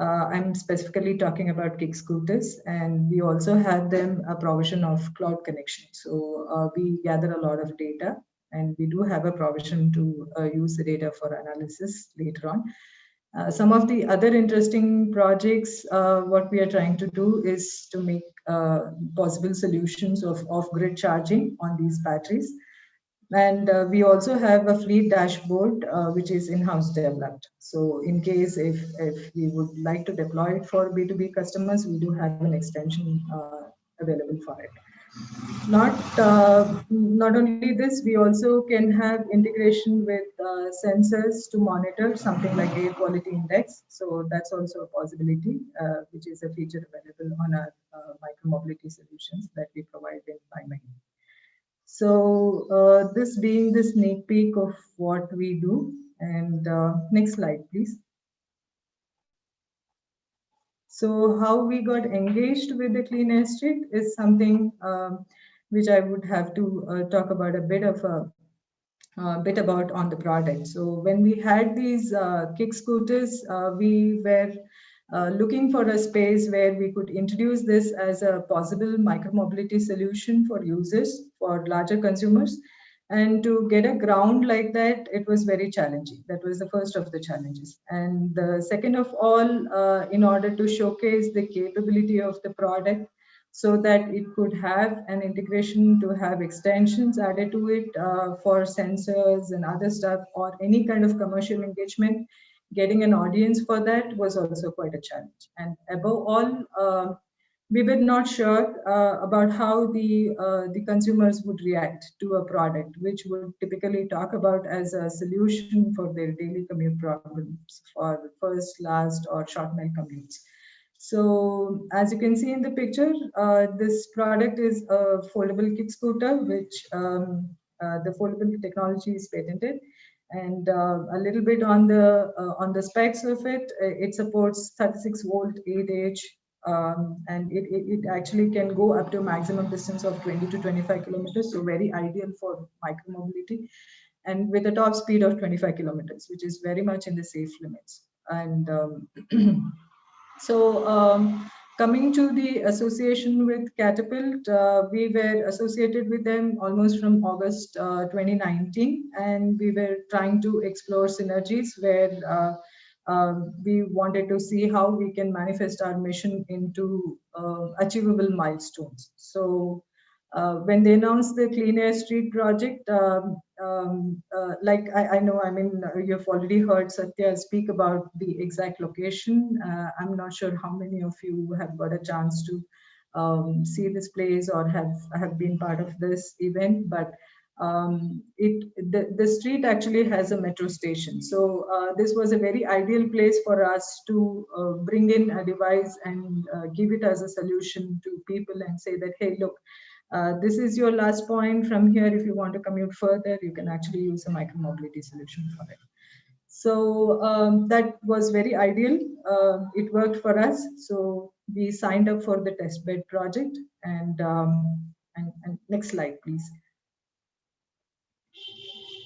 I'm specifically talking about kick scooters, and we also have them a provision of cloud connection. So we gather a lot of data, and we do have a provision to use the data for analysis later on. Some of the other interesting projects, what we are trying to do is to make possible solutions of off-grid charging on these batteries. And we also have a fleet dashboard, which is in-house developed. So in case if we would like to deploy it for B2B customers, we do have an extension available for it. Not only this, we also can have integration with sensors to monitor something like air quality index. So that's also a possibility, which is a feature available on our micromobility solutions that we provide in Buy My EV. So this being the sneak peek of what we do. And next slide, please. So how we got engaged with the Clean Air Street is something which I would have to talk about a bit about on the product. So when we had these kick scooters, we were looking for a space where we could introduce this as a possible micromobility solution for users, for larger consumers. And to get a ground like that, it was very challenging. That was the first of the challenges. And the second of all, in order to showcase the capability of the product, so that it could have an integration to have extensions added to it for sensors and other stuff, or any kind of commercial engagement. Getting an audience for that was also quite a challenge. And above all, we were not sure about how the consumers would react to a product which would typically talk about as a solution for their daily commute problems for first, last, or short mile commutes. So as you can see in the picture, this product is a foldable kick scooter, which the foldable technology is patented. And a little bit on the specs of it, it supports 36-volt 8H, and it actually can go up to a maximum distance of 20 to 25 kilometers, so very ideal for micromobility, and with a top speed of 25 kilometers, which is very much in the safe limits. And so coming to the association with Catapult, we were associated with them almost from August 2019, and we were trying to explore synergies where we wanted to see how we can manifest our mission into achievable milestones. So when they announced the Clean Air Street project, like I know, I mean, you've already heard Satya speak about the exact location. I'm not sure how many of you have got a chance to see this place or have been part of this event, but the street actually has a metro station. So this was a very ideal place for us to bring in a device and give it as a solution to people and say that, hey, look, this is your last point. From here, if you want to commute further, you can actually use a micromobility solution for it. So that was very ideal. It worked for us. So we signed up for the testbed project. And next slide, please.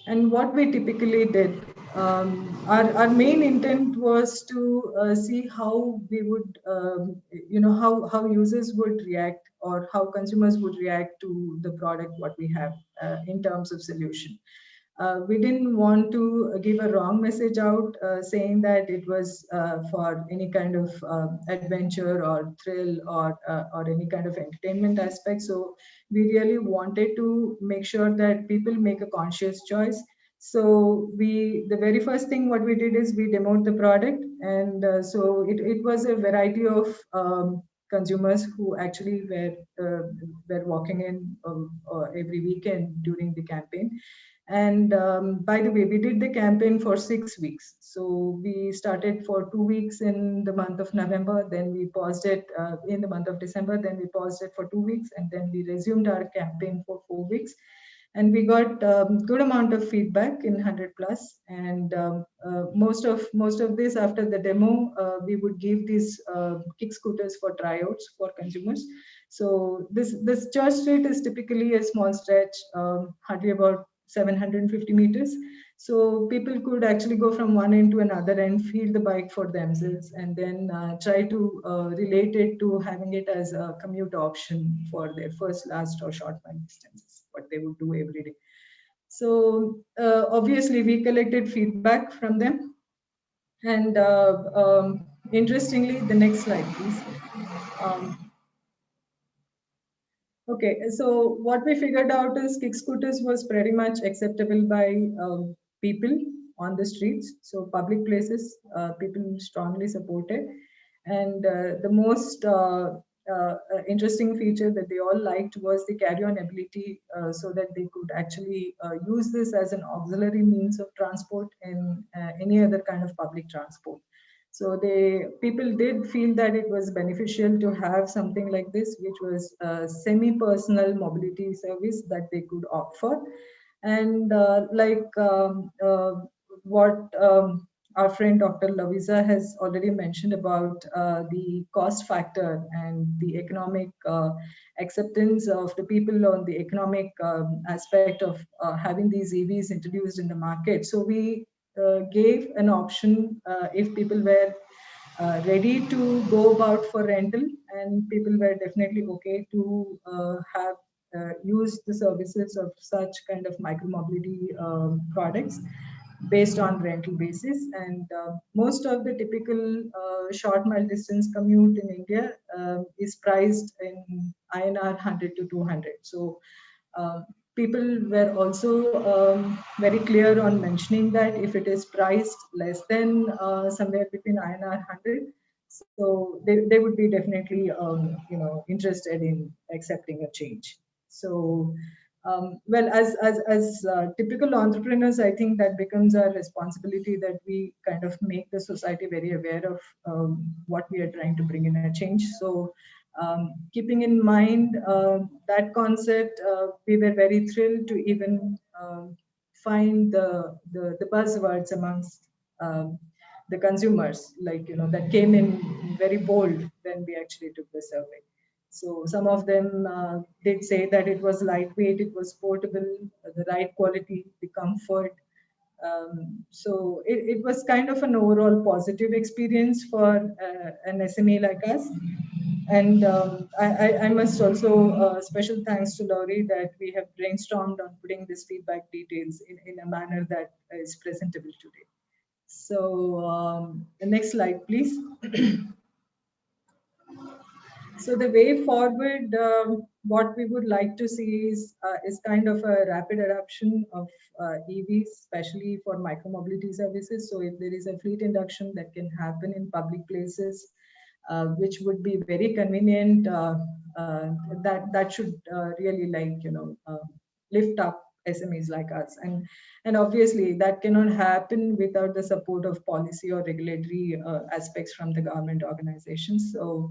And what we typically did, our main intent was to see how we would, how users would react, or how consumers would react to the product what we have in terms of solution. We didn't want to give a wrong message out saying that it was for any kind of adventure or thrill or any kind of entertainment aspect. So we really wanted to make sure that people make a conscious choice. So the very first thing what we did is we demoed the product, and so it was a variety of consumers who actually were walking in every weekend during the campaign. And by the way, we did the campaign for 6 weeks. So we started for 2 weeks in the month of November, then we paused it in the month of December, then we paused it for 2 weeks, and then we resumed our campaign for 4 weeks. And we got good amount of feedback in 100 plus. And most of this, after the demo, we would give these kick scooters for tryouts for consumers. So this church street is typically a small stretch, hardly about 750 meters. So people could actually go from one end to another and feel the bike for themselves, and then try to relate it to having it as a commute option for their first, last, or short mile distances, what they would do every day. So obviously we collected feedback from them. And interestingly, the next slide, please. Okay, so what we figured out is kick scooters was pretty much acceptable by people on the streets. So public places, people strongly supported. And the most interesting feature that they all liked was the carry-on ability, so that they could actually use this as an auxiliary means of transport in any other kind of public transport. So people did feel that it was beneficial to have something like this, which was a semi-personal mobility service that they could opt for. And what our friend Dr. Lavisa has already mentioned about the cost factor and the economic acceptance of the people on the economic aspect of having these EVs introduced in the market. So we gave an option if people were ready to go about for rental, and people were definitely okay to have use the services of such kind of micromobility products. based on rental basis. And most of the typical short mile distance commute in India is priced in INR 100 to 200. So people were also very clear on mentioning that if it is priced less than somewhere between INR 100, so they would be definitely interested in accepting a change. So well, as typical entrepreneurs, I think that becomes our responsibility, that we kind of make the society very aware of what we are trying to bring in a change. So keeping in mind that concept, we were very thrilled to even find the buzzwords amongst the consumers, like, that came in very bold when we actually took the survey. So some of them did say that it was lightweight, it was portable, the right quality, the comfort. So it was kind of an overall positive experience for an SME like us. And I must also special thanks to Laurie that we have brainstormed on putting this feedback details in a manner that is presentable today. So the next slide, please. So the way forward, what we would like to see is kind of a rapid adoption of EVs, especially for micromobility services. So if there is a fleet induction that can happen in public places, which would be very convenient, that should really, like, lift up SMEs like us. And obviously that cannot happen without the support of policy or regulatory aspects from the government organizations. So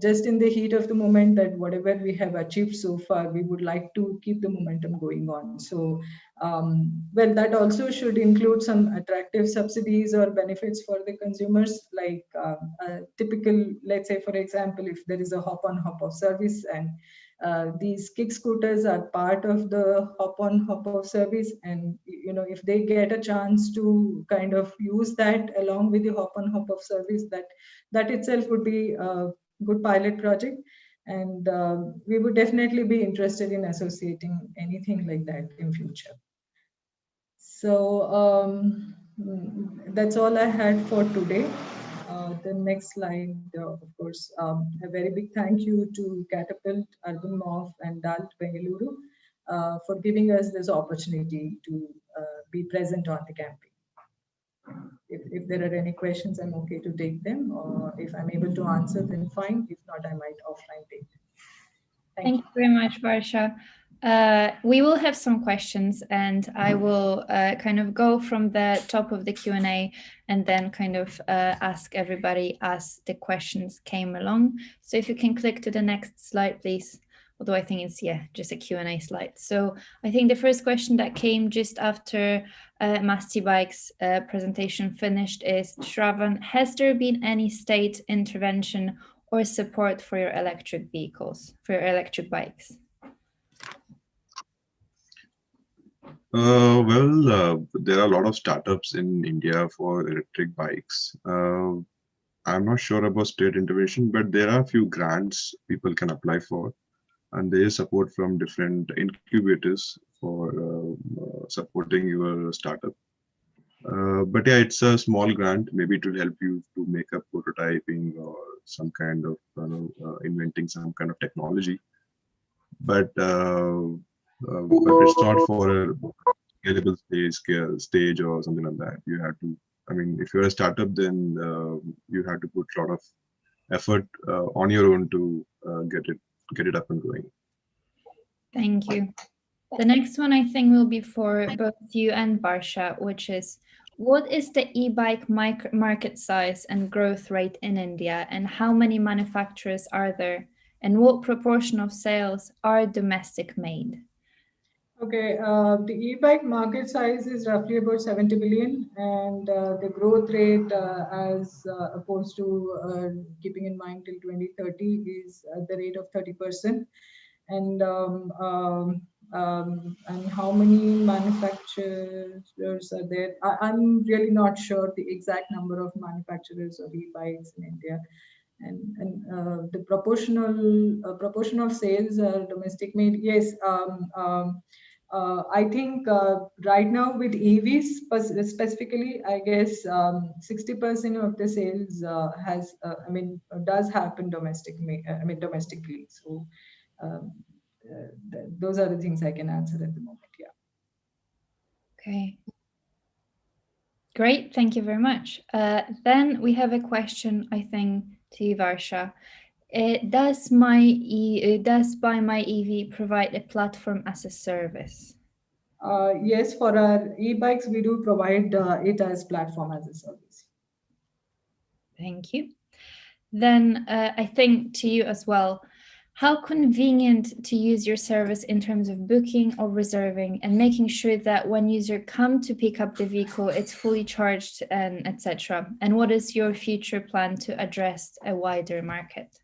just in the heat of the moment, that whatever we have achieved so far, we would like to keep the momentum going on. So well, that also should include some attractive subsidies or benefits for the consumers, like typical, let's say, for example, if there is a hop on hop off service, and these kick scooters are part of the hop on hop off service, and if they get a chance to kind of use that along with the hop on hop off service, that itself would be a good pilot project. And we would definitely be interested in associating anything like that in future. So that's all I had for today. The next slide, of course, a very big thank you to Catapult, Urban Morph, and DALT Bengaluru for giving us this opportunity to be present on the campaign. If there are any questions, I'm okay to take them, or if I'm able to answer, then fine. If not, I might offline take them. Thank you very much, Varsha. We will have some questions, and I will kind of go from the top of the Q&A and then kind of ask everybody as the questions came along. So if you can click to the next slide, please. Although I think it's, yeah, just a Q&A slide. So I think the first question that came just after Masti Bike's presentation finished is, Shravan, has there been any state intervention or support for your electric vehicles, for your electric bikes? Well, there are a lot of startups in India for electric bikes. I'm not sure about state intervention, but there are a few grants people can apply for, and there is support from different incubators for supporting your startup. But yeah, it's a small grant. Maybe it will help you to make up prototyping or some kind of inventing some kind of technology. But it's not for a scalable stage or something like that. You have to, I mean, if you're a startup, then you have to put a lot of effort on your own to get it up and going. Thank you. The next one I think will be for both you and Varsha, which is, what is the e-bike market size and growth rate in India, and how many manufacturers are there, and what proportion of sales are domestic made? Okay, the e-bike market size is roughly about 70 billion, and the growth rate, as opposed to keeping in mind till 2030, is at the rate of 30%. And how many manufacturers are there? I'm really not sure the exact number of manufacturers of e-bikes in India. And the proportional sales are domestic made. Yes, I think right now with EVs specifically, I guess 60% of the sales does happen domestically. So um, those are the things I can answer at the moment. Yeah. Okay. Great, thank you very much. Then we have a question, I think, to you, Varsha. Does Buy My EV provide a platform as a service? Yes, for our e-bikes, we do provide it as platform as a service. Thank you. Then I think to you as well, how convenient to use your service in terms of booking or reserving and making sure that when user come to pick up the vehicle, it's fully charged and etc. And what is your future plan to address a wider market?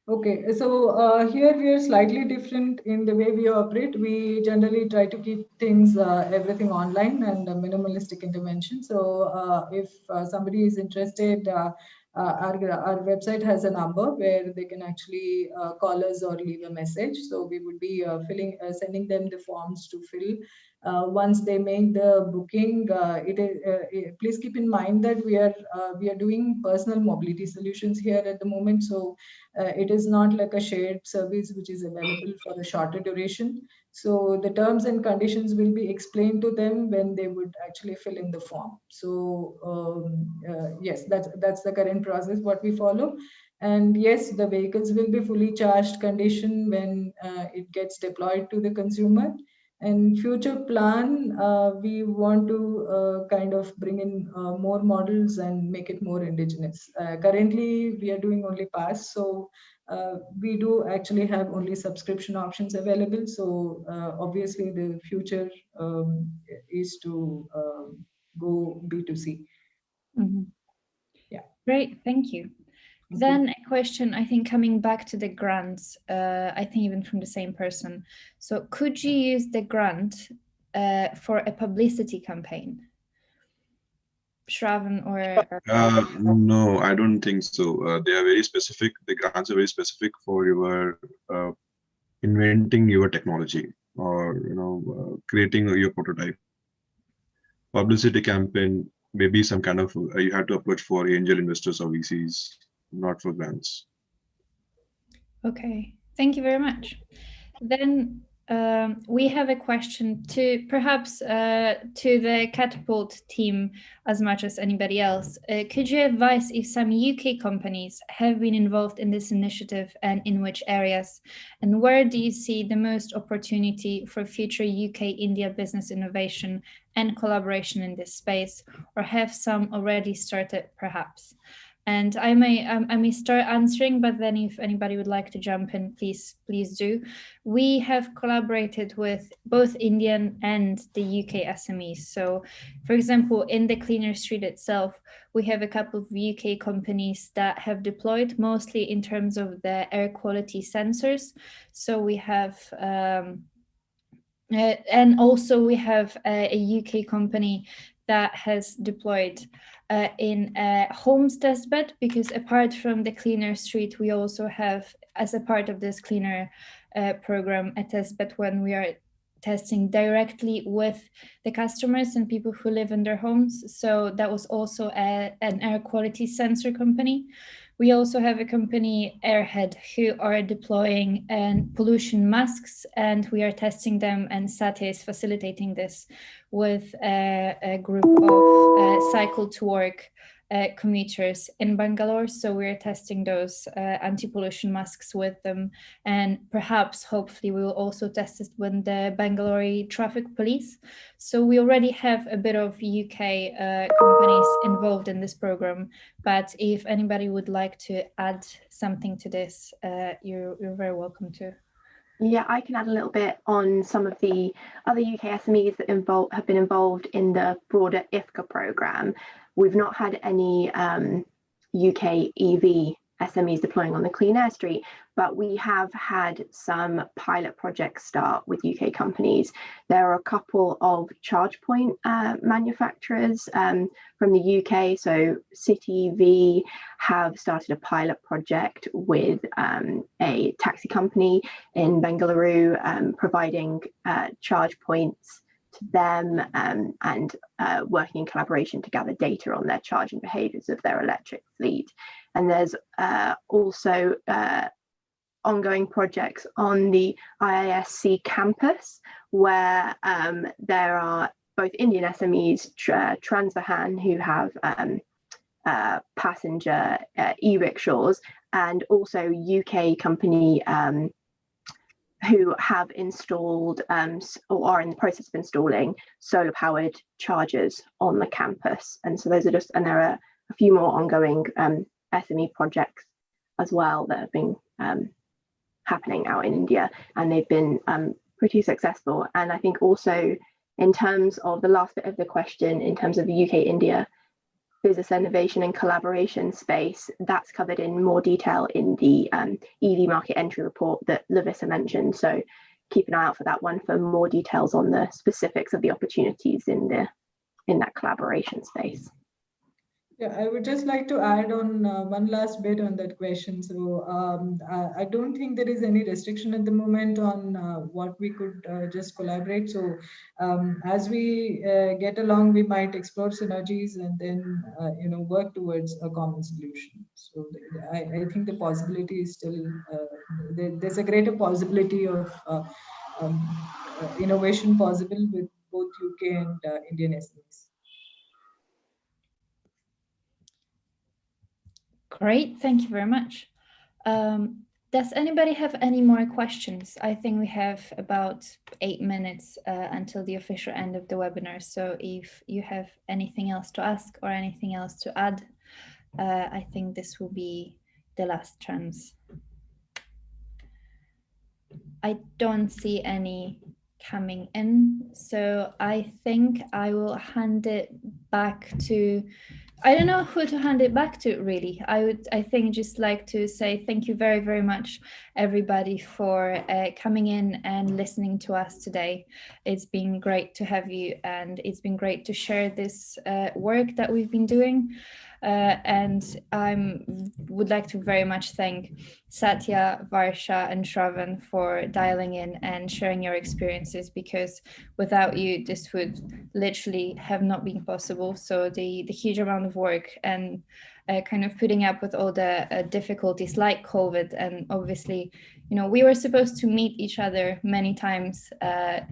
Okay, so here we are slightly different in the way we operate. We generally try to keep things, everything online and minimalistic intervention. So if somebody is interested, our website has a number where they can actually call us or leave a message. So we would be sending them the forms to fill. Once they make the booking, please keep in mind that we are doing personal mobility solutions here at the moment. So it is not like a shared service which is available for a shorter duration. So the terms and conditions will be explained to them when they would actually fill in the form. So yes, that's the current process what we follow. And yes, the vehicles will be fully charged condition when it gets deployed to the consumer. And future plan, we want to kind of bring in more models and make it more indigenous. Currently, we are doing only pass, so we do actually have only subscription options available. So obviously, the future is to go B2C. Mm-hmm. Yeah. Great, thank you. Then a question, I think, coming back to the grants, I think even from the same person. So could you use the grant for a publicity campaign? Shravan or... No, I don't think so. They are very specific. The grants are very specific for your inventing your technology or creating your prototype. Publicity campaign, maybe some kind of you have to approach for angel investors or VCs, not for grants. Okay, thank you very much. Then we have a question to perhaps to the Catapult team as much as anybody else. Could you advise if some UK companies have been involved in this initiative and in which areas? And where do you see the most opportunity for future UK-India business innovation and collaboration in this space? Or have some already started perhaps? And I may start answering, but then if anybody would like to jump in, please do. We have collaborated with both Indian and the UK SMEs. So, for example, in the Cleaner Street itself, we have a couple of UK companies that have deployed mostly in terms of the air quality sensors. So we have, and also we have a UK company that has deployed in homes testbed, because apart from the Cleaner Street, we also have, as a part of this Cleaner program, a testbed when we are testing directly with the customers and people who live in their homes. So that was also an air quality sensor company. We also have a company, Airhead, who are deploying pollution masks, and we are testing them, and Satya is facilitating this with a group of cycle to work commuters in Bangalore. So we're testing those anti-pollution masks with them, and perhaps hopefully we will also test it with the Bangalore traffic police. So we already have a bit of UK companies involved in this program, but if anybody would like to add something to this, you're very welcome to. Yeah, I can add a little bit on some of the other UK SMEs that have been involved in the broader IFCA programme. We've not had any UK EV SMEs deploying on the Clean Air Street, but we have had some pilot projects start with UK companies. There are a couple of charge point manufacturers from the UK. So City V have started a pilot project with a taxi company in Bengaluru, providing charge points to them and working in collaboration to gather data on their charging behaviours of their electric fleet. And there's also ongoing projects on the IISc campus where there are both Indian SMEs, Transvahan, who have passenger e-rickshaws, and also UK company who have installed or are in the process of installing solar powered chargers on the campus. And so those are just, and there are a few more ongoing SME projects as well that have been happening out in India, and they've been pretty successful. And I think also in terms of the last bit of the question, in terms of the UK-India business innovation and collaboration space, that's covered in more detail in the EV market entry report that Larissa mentioned. So keep an eye out for that one for more details on the specifics of the opportunities in that collaboration space. Yeah, I would just like to add on one last bit on that question. So I don't think there is any restriction at the moment on what we could just collaborate. So as we get along, we might explore synergies and then work towards a common solution. So I think the possibility is still there's a greater possibility of innovation possible with both UK and Indian SMEs. Great, thank you very much. Does anybody have any more questions? I think we have about 8 minutes until the official end of the webinar. So if you have anything else to ask or anything else to add, I think this will be the last chance. I don't see any coming in, so I think I will hand it back to, I don't know who to hand it back to, really. I think just like to say thank you very, very much, everybody, for coming in and listening to us today. It's been great to have you, and it's been great to share this work that we've been doing. And I would like to very much thank Satya, Varsha, and Shravan for dialing in and sharing your experiences, because without you, this would literally have not been possible. So the huge amount of work and kind of putting up with all the difficulties like COVID, and obviously, we were supposed to meet each other many times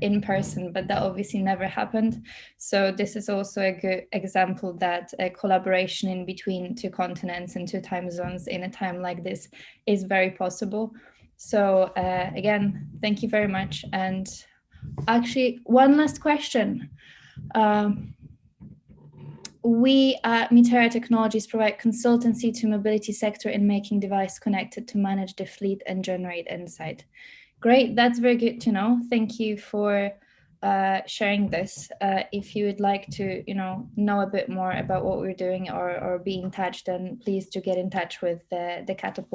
in person, but that obviously never happened. So this is also a good example that a collaboration in between two continents and two time zones in a time like this is very possible. So again, thank you very much. And actually, one last question. We at Mitera Technologies provide consultancy to mobility sector in making device connected to manage the fleet and generate insight. Great, that's very good to know. Thank you for sharing this. If you would like to, know a bit more about what we're doing or be in touch, then please do get in touch with the Catapult